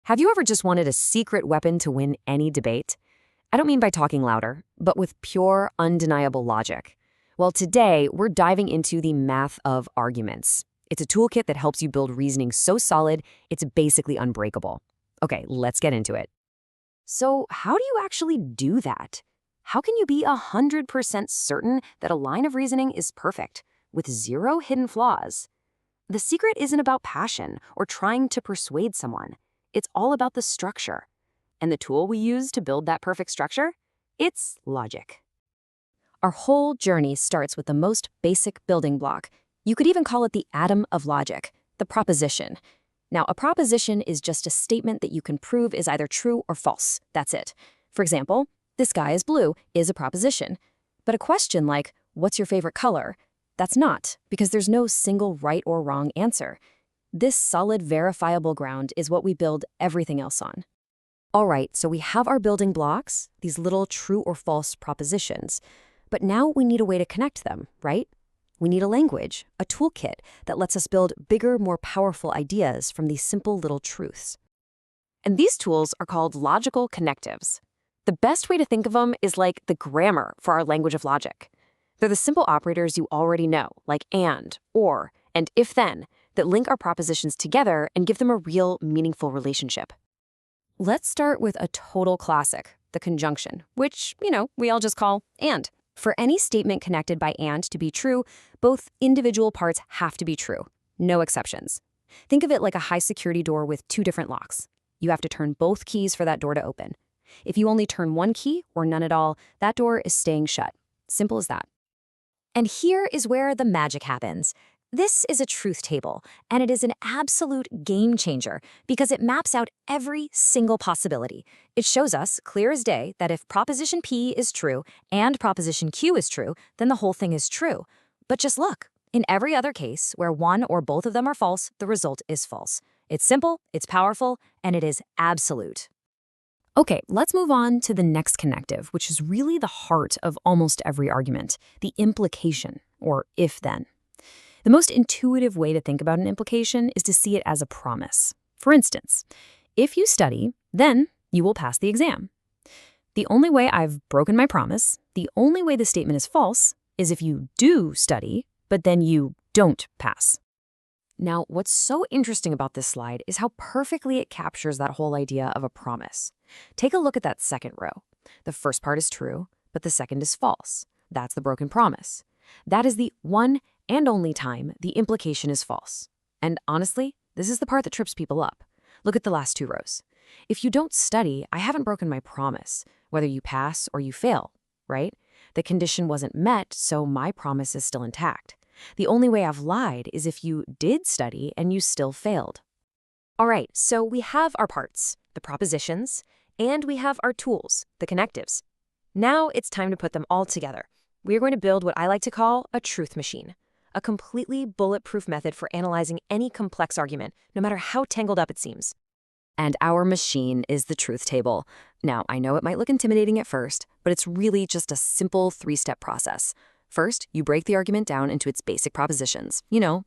Have you ever just wanted a secret weapon to win any debate? I don't mean by talking louder, but with pure, undeniable logic. Well, today we're diving into the math of arguments. It's a toolkit that helps you build reasoning so solid, it's basically unbreakable. Okay, let's get into it. So, how do you actually do that? How can you be 100% certain that a line of reasoning is perfect, with zero hidden flaws? The secret isn't about passion or trying to persuade someone. It's all about the structure. And the tool we use to build that perfect structure? It's logic. Our whole journey starts with the most basic building block. You could even call it the atom of logic, the proposition. Now, a proposition is just a statement that you can prove is either true or false. That's it. For example, "The sky is blue" is a proposition. But a question like, "What's your favorite color?" That's not, because there's no single right or wrong answer. This solid, verifiable ground is what we build everything else on. All right, so we have our building blocks, these little true or false propositions. But now we need a way to connect them, right? We need a language, a toolkit that lets us build bigger, more powerful ideas from these simple little truths. And these tools are called logical connectives. The best way to think of them is like the grammar for our language of logic. They're the simple operators you already know, like and, or, and if-then, that link our propositions together and give them a real, meaningful relationship. Let's start with a total classic, the conjunction, which, we all just call and. For any statement connected by and to be true, both individual parts have to be true, no exceptions. Think of it like a high-security door with two different locks. You have to turn both keys for that door to open. If you only turn one key, or none at all, that door is staying shut. Simple as that. And here is where the magic happens. This is a truth table, and it is an absolute game changer because it maps out every single possibility. It shows us, clear as day, that if proposition P is true and proposition Q is true, then the whole thing is true. But just look, in every other case where one or both of them are false, the result is false. It's simple, it's powerful, and it is absolute. Okay, let's move on to the next connective, which is really the heart of almost every argument, the implication, or if-then. The most intuitive way to think about an implication is to see it as a promise. For instance, if you study, then you will pass the exam. The only way I've broken my promise, the only way the statement is false, is if you do study, but then you don't pass. Now, what's so interesting about this slide is how perfectly it captures that whole idea of a promise. Take a look at that second row. The first part is true, but the second is false. That's the broken promise. That is the one and only time the implication is false. And honestly, this is the part that trips people up. Look at the last two rows. If you don't study, I haven't broken my promise, whether you pass or you fail, right? The condition wasn't met, so my promise is still intact. The only way I've lied is if you did study and you still failed. All right, so we have our parts, the propositions, and we have our tools, the connectives. Now it's time to put them all together. We are going to build what I like to call a truth machine, a completely bulletproof method for analyzing any complex argument, no matter how tangled up it seems. And our machine is the truth table. Now, I know it might look intimidating at first, but it's really just a simple three-step process. First, you break the argument down into its basic propositions,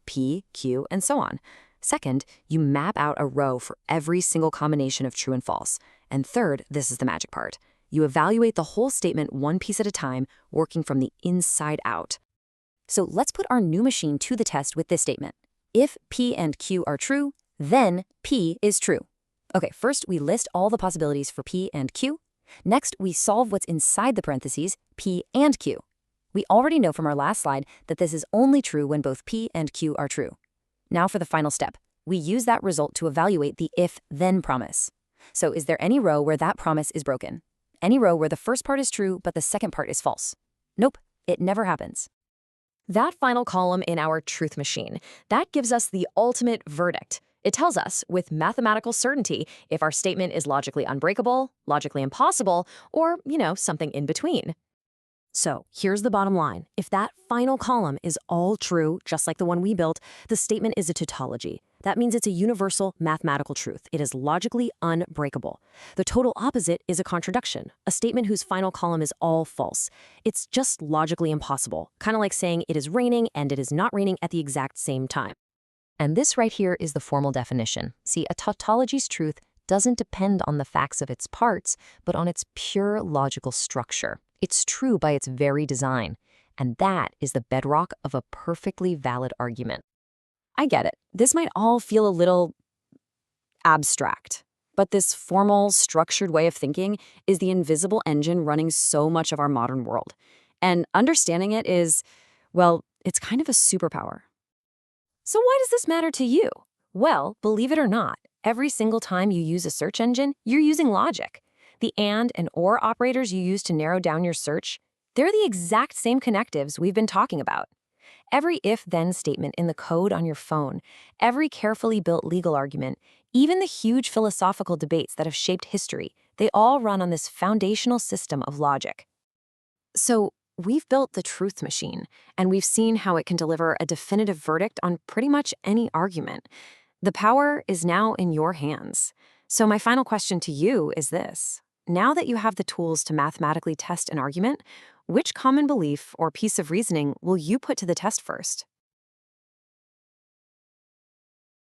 P, Q, and so on. Second, you map out a row for every single combination of true and false. And third, this is the magic part. You evaluate the whole statement one piece at a time, working from the inside out. So let's put our new machine to the test with this statement. If P and Q are true, then P is true. Okay, first we list all the possibilities for P and Q. Next, we solve what's inside the parentheses, P and Q. We already know from our last slide that this is only true when both P and Q are true. Now for the final step. We use that result to evaluate the if-then promise. So is there any row where that promise is broken? Any row where the first part is true, but the second part is false? Nope, it never happens. That final column in our truth machine, that gives us the ultimate verdict. It tells us, with mathematical certainty, if our statement is logically unbreakable, logically impossible, or, something in between. So here's the bottom line. If that final column is all true, just like the one we built, the statement is a tautology. That means it's a universal mathematical truth. It is logically unbreakable. The total opposite is a contradiction, a statement whose final column is all false. It's just logically impossible, kind of like saying it is raining and it is not raining at the exact same time. And this right here is the formal definition. See, a tautology's truth doesn't depend on the facts of its parts, but on its pure logical structure. It's true by its very design, and that is the bedrock of a perfectly valid argument. I get it. This might all feel a little abstract, but this formal, structured way of thinking is the invisible engine running so much of our modern world. And understanding it is, well, it's kind of a superpower. So why does this matter to you? Well, believe it or not, every single time you use a search engine, you're using logic. The and or operators you use to narrow down your search, they're the exact same connectives we've been talking about. Every if-then statement in the code on your phone, every carefully built legal argument, even the huge philosophical debates that have shaped history, they all run on this foundational system of logic. So, we've built the truth machine, and we've seen how it can deliver a definitive verdict on pretty much any argument. The power is now in your hands. So my final question to you is this. Now that you have the tools to mathematically test an argument, which common belief or piece of reasoning will you put to the test first?